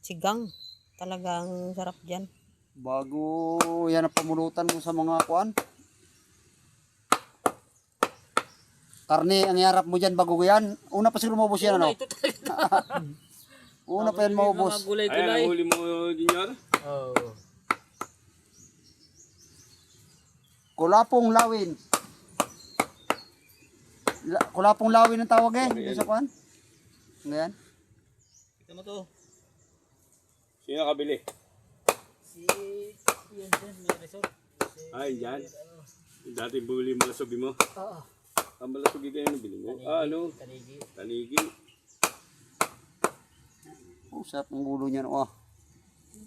sigang. Talagang sarap dyan. Bago yan ang pamulutan mo sa mga kuan. Karne, ang yarap mo dyan bago yan. Una pa siguro maubos yan, ano? Ito talaga. Una pa yan maubos. Mga gulay-gulay. Ayan, ang huli mo, Junior. Oo. Kulapong lawin. Kulapong lawin ang tawag eh. Dito sa kuan. Ngayon. Kita mo to. Sino nakabili? Si yan dyan, may resort. Ay, yan. Dati bumili mo lasobi mo. Oo. Ang malasobi kayo nabili mo. Ano? Tanigi. Tanigi. Oh, sarap ng ulo niyan. Oh.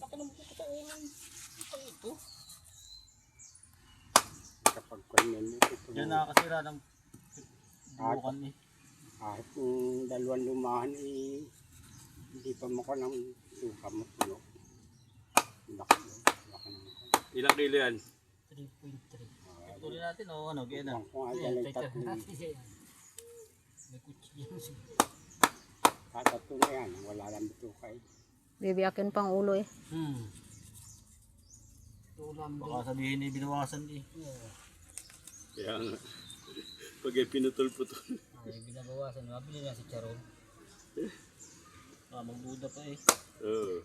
Baka naman ko katauhan. Ang ito. Kapag kanyan mo ito Diyan nakakasira ng bukan eh. kahit yung dalawang lumahan hindi pa mako ng suka mo puno. Laki ng Ilang kilo yan? 3.3. Tuloy natin o ano, gaya na. kung ayan ay tatlo. May kutsilyo siguro. Tatatlo na yan, wala lang ito kay. Bibiyakin pang ulo eh. Baka sabihin eh, binawasan eh. Kaya nga. Pag pinutol-putol. Ay, binabawasan. Mabili na si Charon. Magduda pa eh. Oo.